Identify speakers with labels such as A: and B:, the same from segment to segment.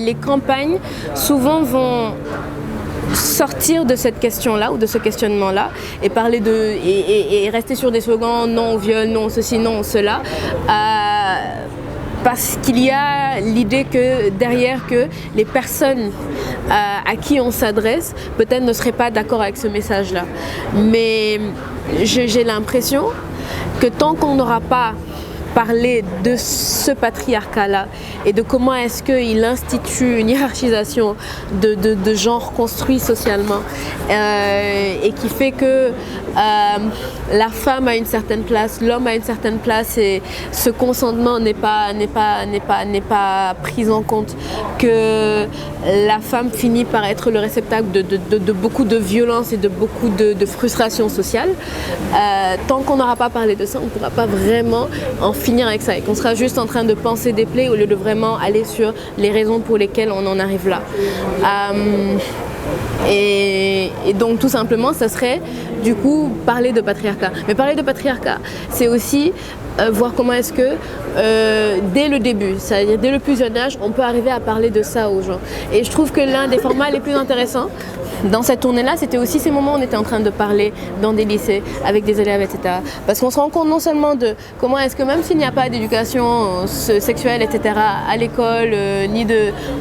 A: les campagnes souvent vont sortir de cette question-là ou de ce questionnement-là et parler et rester sur des slogans non au viol, non ceci, non cela. Parce qu'il y a l'idée que derrière que les personnes à qui on s'adresse peut-être ne seraient pas d'accord avec ce message-là. Mais j'ai l'impression que tant qu'on n'aura pas parlé de ce patriarcat-là et de comment est-ce qu'il institue une hiérarchisation de genre construit socialement et qui fait que la femme a une certaine place, l'homme a une certaine place et ce consentement n'est pas pris en compte, que la femme finit par être le réceptacle de beaucoup de violence et de beaucoup de frustration sociale. Tant qu'on n'aura pas parlé de ça, on ne pourra pas vraiment en finir avec ça et qu'on sera juste en train de penser des plaies au lieu de vraiment aller sur les raisons pour lesquelles on en arrive là. Et donc tout simplement, ça serait du coup parler de patriarcat. Mais parler de patriarcat, c'est aussi voir comment est-ce que dès le début, c'est-à-dire dès le plus jeune âge, on peut arriver à parler de ça aux gens. Et je trouve que l'un des formats les plus intéressants dans cette tournée-là, c'était aussi ces moments où on était en train de parler dans des lycées, avec des élèves, etc. Parce qu'on se rend compte non seulement de comment est-ce que même s'il n'y a pas d'éducation sexuelle, etc. à l'école,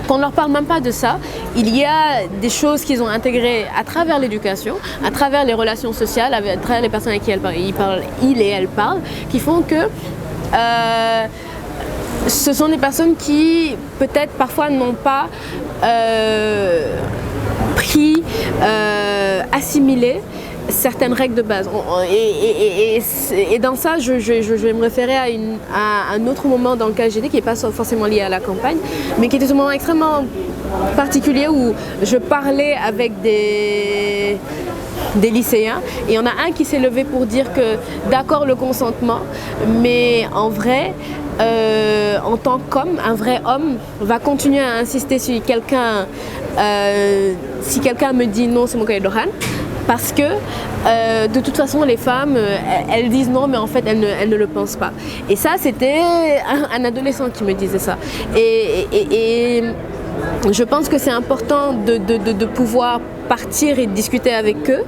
A: qu'on ne leur parle même pas de ça, il y a des choses qu'ils ont intégrées à travers l'éducation, à travers les relations sociales, à travers les personnes avec qui il et elle parlent, qui font que ce sont des personnes qui peut-être parfois n'ont pas assimilé certaines règles de base. Et dans ça, je vais me référer à un autre moment dans lequel j'étais, qui n'est pas forcément lié à la campagne, mais qui était ce moment extrêmement particulier où je parlais avec des lycéens et il y en a un qui s'est levé pour dire que d'accord le consentement, mais en vrai en tant qu'homme, un vrai homme va continuer à insister sur quelqu'un si quelqu'un me dit non, c'est mon cahier d'Oran, parce que de toute façon les femmes elles disent non mais en fait elles ne le pensent pas. Et ça c'était un adolescent qui me disait ça et je pense que c'est important de pouvoir partir et discuter avec eux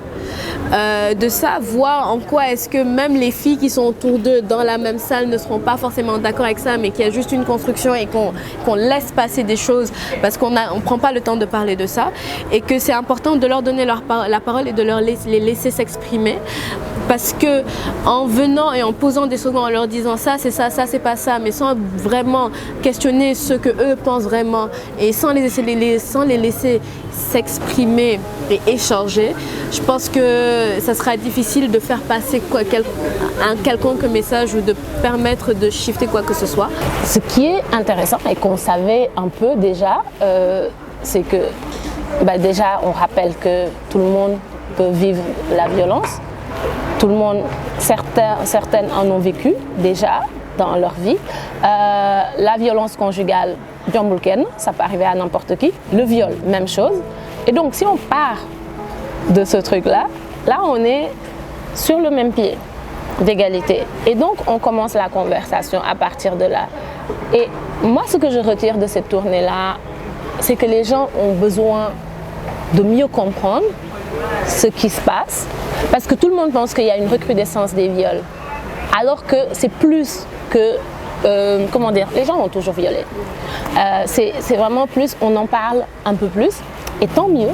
A: de ça, voir en quoi est-ce que même les filles qui sont autour d'eux dans la même salle ne seront pas forcément d'accord avec ça, mais qu'il y a juste une construction et qu'on laisse passer des choses parce qu'on ne prend pas le temps de parler de ça, et que c'est important de leur donner la parole et de les laisser s'exprimer, parce que en venant et en posant des slogans, en leur disant ça c'est ça, ça c'est pas ça, mais sans vraiment questionner ce que eux pensent vraiment et sans les laisser s'exprimer et échanger, je pense que ça sera difficile de faire passer un quelconque message ou de permettre de shifter quoi que ce soit.
B: Ce qui est intéressant et qu'on savait un peu déjà, c'est que déjà on rappelle que tout le monde peut vivre la violence, tout le monde, certaines en ont vécu déjà dans leur vie. La violence conjugale, ça peut arriver à n'importe qui. Le viol, même chose. Et donc si on part de ce truc-là, là on est sur le même pied d'égalité. Et donc on commence la conversation à partir de là. Et moi ce que je retire de cette tournée-là, c'est que les gens ont besoin de mieux comprendre ce qui se passe. Parce que tout le monde pense qu'il y a une recrudescence des viols. Alors que c'est plus que... les gens ont toujours violé. C'est vraiment plus, on en parle un peu plus. Et tant mieux,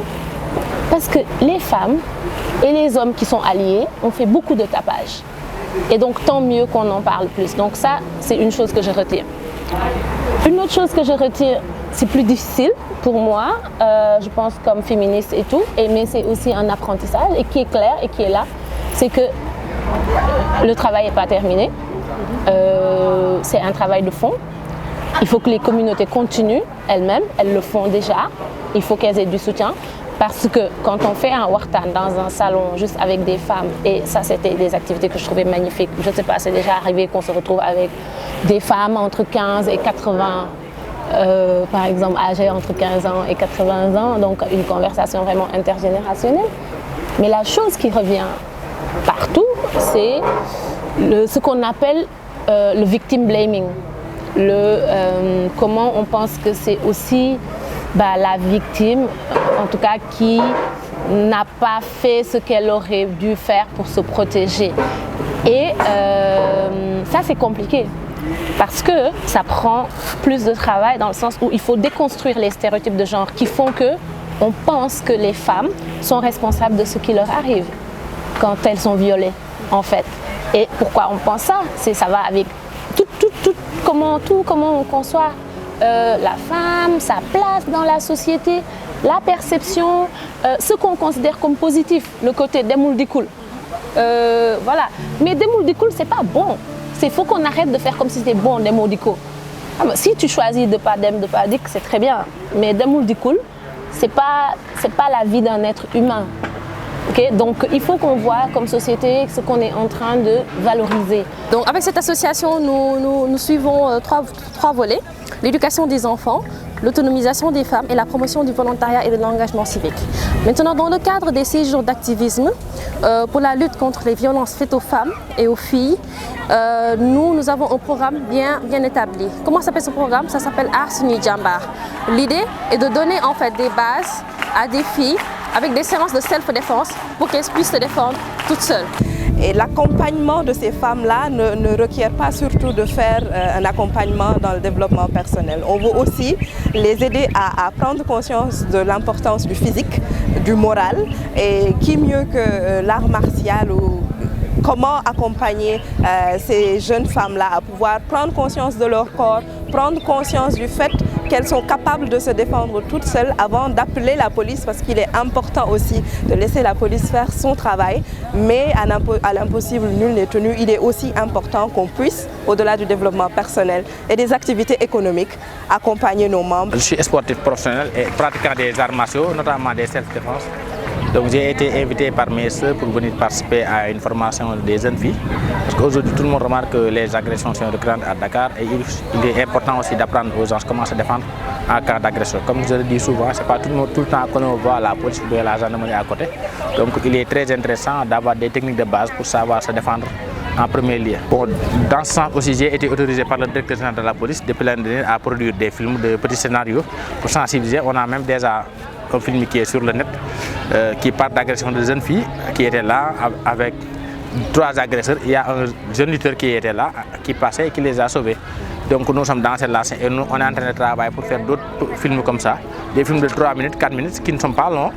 B: parce que les femmes et les hommes qui sont alliés ont fait beaucoup de tapage. Et donc tant mieux qu'on en parle plus. Donc ça, c'est une chose que je retire. Une autre chose que je retire, c'est plus difficile pour moi, je pense comme féministe et tout, mais c'est aussi un apprentissage et qui est clair et qui est là, c'est que le travail n'est pas terminé. C'est un travail de fond. Il faut que les communautés continuent elles-mêmes, elles le font déjà. Il faut qu'elles aient du soutien parce que quand on fait un wartan dans un salon juste avec des femmes, et ça c'était des activités que je trouvais magnifiques, je ne sais pas, c'est déjà arrivé qu'on se retrouve avec des femmes entre 15 et 80, par exemple âgées entre 15 ans et 80 ans, donc une conversation vraiment intergénérationnelle. Mais la chose qui revient partout, c'est ce qu'on appelle le victim blaming. Comment on pense que c'est aussi la victime, en tout cas qui n'a pas fait ce qu'elle aurait dû faire pour se protéger. Et ça, c'est compliqué parce que ça prend plus de travail dans le sens où il faut déconstruire les stéréotypes de genre qui font qu'on pense que les femmes sont responsables de ce qui leur arrive quand elles sont violées, en fait. Et pourquoi on pense ça? Ça va avec comment on conçoit la femme, sa place dans la société, la perception, ce qu'on considère comme positif, le côté demoul dikoul. Voilà. Mais demoul dikoul, c'est pas bon. Il faut qu'on arrête de faire comme si c'était bon, demoul dikoul. Si tu choisis de pas dik, c'est très bien. Mais demoul dikoul, c'est pas la vie d'un être humain. Okay? Donc il faut qu'on voit comme société ce qu'on est en train de valoriser.
A: Donc avec cette association, nous suivons trois volets. L'éducation des enfants, l'autonomisation des femmes et la promotion du volontariat et de l'engagement civique. Maintenant, dans le cadre des séjours d'activisme pour la lutte contre les violences faites aux femmes et aux filles, nous avons un programme bien établi. Comment s'appelle ce programme? Ça s'appelle Aar Suñuy Jambar. L'idée est de donner en fait des bases à des filles avec des séances de self-défense pour qu'elles puissent se défendre toutes seules.
C: Et l'accompagnement de ces femmes-là ne requiert pas surtout de faire un accompagnement dans le développement personnel. On veut aussi les aider à prendre conscience de l'importance du physique, du moral, et qui mieux que l'art martial ou comment accompagner ces jeunes femmes-là à pouvoir prendre conscience de leur corps, prendre conscience du fait qu'elles sont capables de se défendre toutes seules avant d'appeler la police, parce qu'il est important aussi de laisser la police faire son travail, mais à l'impossible nul n'est tenu. Il est aussi important qu'on puisse, au-delà du développement personnel et des activités économiques, accompagner nos membres.
D: Je suis sportif professionnel et pratiquant des arts martiaux, notamment des self-défense. Donc j'ai été invité par mes soeurs pour venir participer à une formation des jeunes filles. Parce qu'aujourd'hui tout le monde remarque que les agressions sont récurrentes à Dakar et il est important aussi d'apprendre aux gens comment se défendre en cas d'agression. Comme je le dis souvent, ce n'est pas tout le temps que l'on voit la police ou la gendarmerie à côté. Donc il est très intéressant d'avoir des techniques de base pour savoir se défendre en premier lieu. Bon, dans ce sens aussi, j'ai été autorisé par le directeur général de la police depuis l'année dernière à produire des films de petits scénarios pour sensibiliser. On a même déjà un film qui est sur le net qui parle d'agression de jeunes filles qui étaient là avec 3 agresseurs. Il y a un jeune lutteur qui était là, qui passait et qui les a sauvés. Donc nous sommes dans cette lancée et nous on est en train de travailler pour faire d'autres films comme ça, des films de 3 minutes, 4 minutes qui ne sont pas longs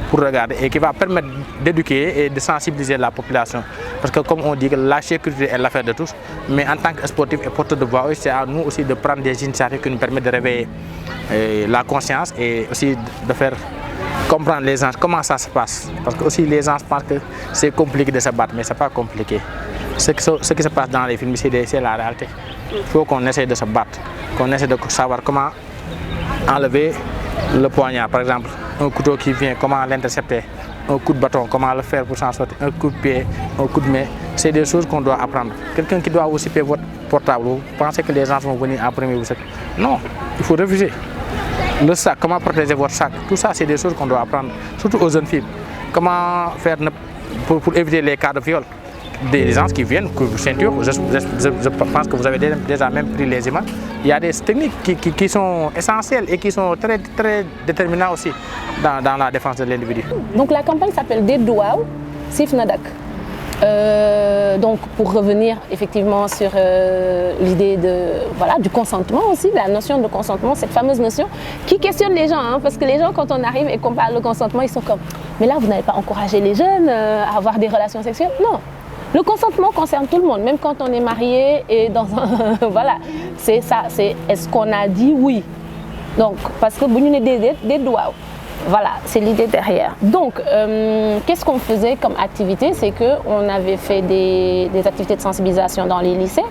D: pour regarder et qui va permettre d'éduquer et de sensibiliser la population. Parce que comme on dit que la sécurité est l'affaire de tous, mais en tant que sportif et porteur de voix, c'est à nous aussi de prendre des initiatives qui nous permettent de réveiller la conscience et aussi de faire comprendre les gens comment ça se passe. Parce que aussi les gens pensent que c'est compliqué de se battre, mais ce n'est pas compliqué. Ce qui se passe dans les films, c'est la réalité. Il faut qu'on essaie de se battre, qu'on essaie de savoir comment enlever le poignard, par exemple, un couteau qui vient, comment l'intercepter, un coup de bâton, comment le faire pour s'en sortir, un coup de pied, un coup de main. C'est des choses qu'on doit apprendre. Quelqu'un qui doit occuper votre portable, vous pensez que les gens vont venir en premier? Non, il faut refuser. Le sac, comment protéger votre sac, tout ça c'est des choses qu'on doit apprendre, surtout aux jeunes filles. Comment faire pour éviter les cas de viol. Des gens qui viennent, ceinture, je pense que vous avez déjà même pris les images. Il y a des techniques qui sont essentielles et qui sont très, très déterminantes aussi dans la défense de l'individu.
B: Donc la campagne s'appelle Dedouaw Sif Nadak. Donc pour revenir effectivement sur l'idée du consentement aussi, la notion de consentement, cette fameuse notion qui questionne les gens, hein, parce que les gens quand on arrive et qu'on parle de consentement, ils sont comme « mais là vous n'avez pas encouragé les jeunes à avoir des relations sexuelles ?» Non. Le consentement concerne tout le monde, même quand on est marié et dans un... voilà, c'est ça, c'est est-ce qu'on a dit oui. Donc, parce que vous nous des doigts. Voilà, c'est l'idée derrière. Donc, qu'est-ce qu'on faisait comme activité? C'est qu'on avait fait des activités de sensibilisation dans les lycées,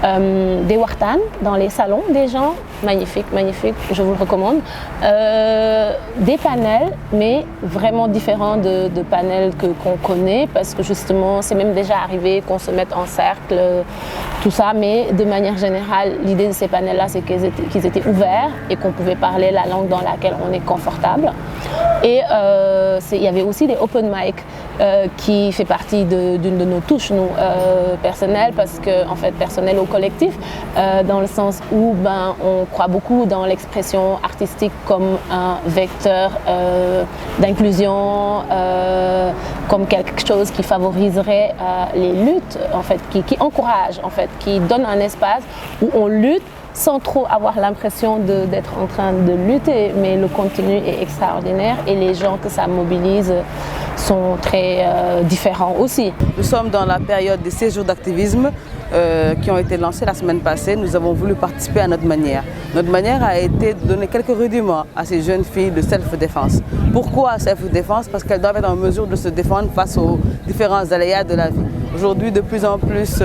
B: des wartan dans les salons des gens, magnifique, je vous le recommande. Des panels, mais vraiment différents de panels qu'on connaît, parce que justement, c'est même déjà arrivé qu'on se mette en cercle, tout ça, mais de manière générale, l'idée de ces panels-là, c'est qu'ils étaient ouverts et qu'on pouvait parler la langue dans laquelle on est confortable. Et il y avait aussi des open mic qui fait partie d'une de nos touches, nous, personnelles, parce que, en fait, personnelles au collectif, dans le sens où on croit beaucoup dans l'expression artistique comme un vecteur d'inclusion, comme quelque chose qui favoriserait les luttes, en fait, qui encourage, en fait, qui donne un espace où on lutte sans trop avoir l'impression d'être en train de lutter, mais le contenu est extraordinaire et les gens que ça mobilise sont très différents aussi.
E: Nous sommes dans la période des séjours d'activisme qui ont été lancés la semaine passée. Nous avons voulu participer à notre manière. Notre manière a été de donner quelques rudiments à ces jeunes filles de self-défense. Pourquoi self-défense? Parce qu'elles doivent être en mesure de se défendre face aux différents aléas de la vie. Aujourd'hui, de plus en plus,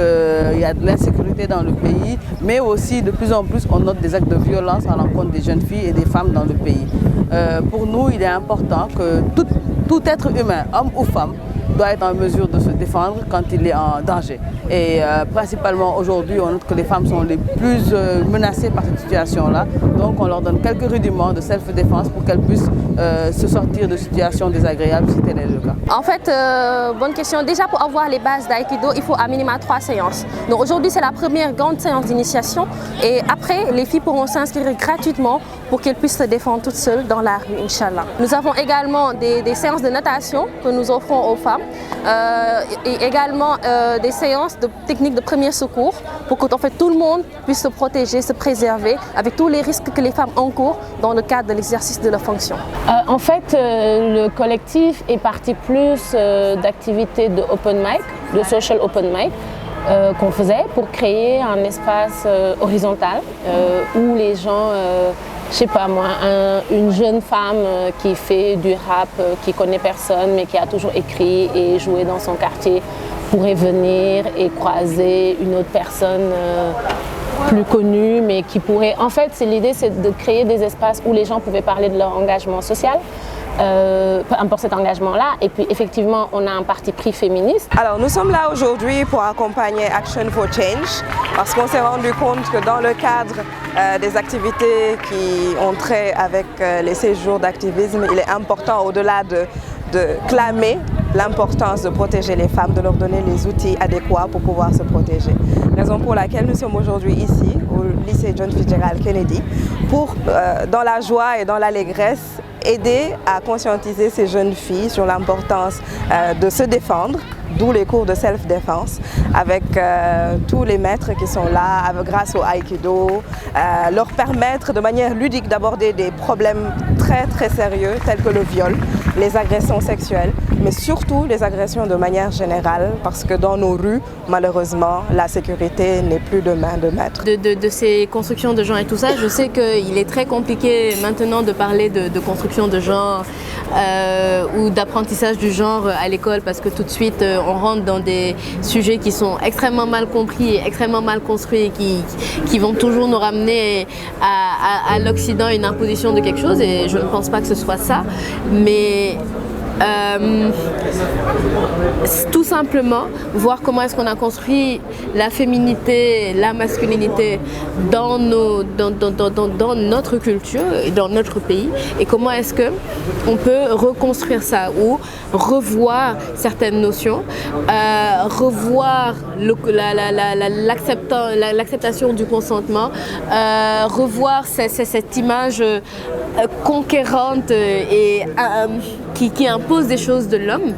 E: il y a de l'insécurité dans le pays, mais aussi de plus en plus, on note des actes de violence à l'encontre des jeunes filles et des femmes dans le pays. Pour nous, il est important que tout être humain, homme ou femme, doit être en mesure de se défendre quand il est en danger. Et principalement aujourd'hui, on note que les femmes sont les plus menacées par cette situation-là. Donc on leur donne quelques rudiments de self-défense pour qu'elles puissent se sortir de situations désagréables si tel est le cas.
F: En fait, bonne question. Déjà pour avoir les bases d'aïkido, il faut à minima 3 séances. Donc aujourd'hui, c'est la première grande séance d'initiation. Et après, les filles pourront s'inscrire gratuitement pour qu'elles puissent se défendre toutes seules dans la rue, Inch'Allah. Nous avons également des séances de natation que nous offrons aux femmes. Et également des séances de techniques de premier secours pour que en fait, tout le monde puisse se protéger, se préserver avec tous les risques que les femmes encourent dans le cadre de l'exercice de leur fonction.
B: En fait, le collectif est parti plus d'activités de open mic, de social open mic, qu'on faisait pour créer un espace horizontal où les gens, je sais pas moi, une jeune femme qui fait du rap, qui connaît personne mais qui a toujours écrit et joué dans son quartier pourrait venir et croiser une autre personne plus connue mais qui pourrait... En fait, l'idée c'est de créer des espaces où les gens pouvaient parler de leur engagement social. Peu importe cet engagement-là. Et puis effectivement, on a un parti pris féministe.
C: Alors nous sommes là aujourd'hui pour accompagner Action for Change parce qu'on s'est rendu compte que dans le cadre des activités qui ont trait avec les séjours d'activisme, il est important au-delà de clamer l'importance de protéger les femmes, de leur donner les outils adéquats pour pouvoir se protéger. Raison pour laquelle nous sommes aujourd'hui ici au lycée John Fitzgerald Kennedy pour, dans la joie et dans l'allégresse, aider à conscientiser ces jeunes filles sur l'importance de se défendre, d'où les cours de self-défense, avec tous les maîtres qui sont là, grâce au Aikido, leur permettre de manière ludique d'aborder des problèmes très très sérieux tels que le viol, les agressions sexuelles, mais surtout les agressions de manière générale, parce que dans nos rues, malheureusement, la sécurité n'est plus de main de maître.
A: De ces constructions de genre et tout ça, je sais qu'il est très compliqué maintenant de parler de construction de genre ou d'apprentissage du genre à l'école, parce que tout de suite on rentre dans des sujets qui sont extrêmement mal compris et extrêmement mal construits et qui vont toujours nous ramener à l'Occident, une imposition de quelque chose, et je ne pense pas que ce soit ça, mais tout simplement voir comment est-ce qu'on a construit la féminité, la masculinité dans notre culture et dans notre pays, et comment est-ce qu'on peut reconstruire ça ou revoir certaines notions, revoir l'acceptation du consentement, revoir cette image conquérante et qui impose des choses de l'homme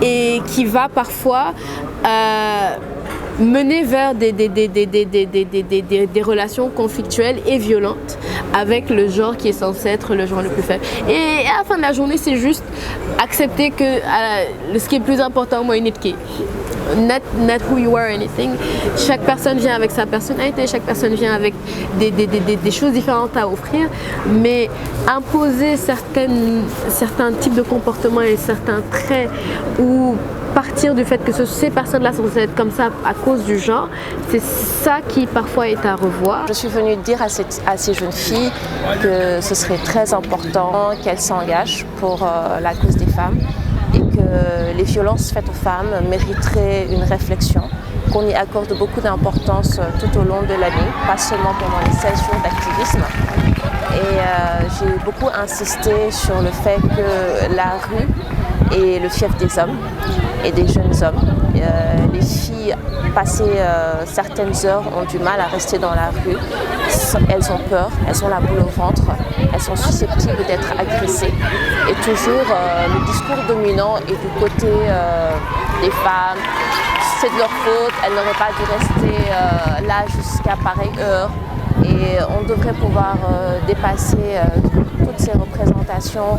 A: et qui va parfois mener vers des relations conflictuelles et violentes avec le genre qui est censé être le genre le plus faible. Et à la fin de la journée, c'est juste accepter que ce qui est le plus important, moi, not who you are or anything. Chaque personne vient avec sa personnalité, chaque personne vient avec des choses différentes à offrir, mais imposer certains types de comportements et certains traits ou partir du fait que ces personnes-là sont censées être comme ça à cause du genre, c'est ça qui parfois est à revoir.
B: Je suis venue dire à ces jeunes filles que ce serait très important qu'elles s'engagent pour la cause des femmes et que les violences faites aux femmes mériteraient une réflexion, qu'on y accorde beaucoup d'importance tout au long de l'année, pas seulement pendant les 16 jours d'activisme. Et j'ai beaucoup insisté sur le fait que la rue est le fief des hommes et des jeunes hommes.
F: les filles, passées certaines heures, ont du mal à rester dans la rue. Elles ont peur, elles ont la boule au ventre, elles sont susceptibles d'être agressées. Et toujours, le discours dominant est du côté des femmes. C'est de leur faute, elles n'auraient pas dû rester là jusqu'à pareille heure. Et on devrait pouvoir dépasser toutes ces représentations.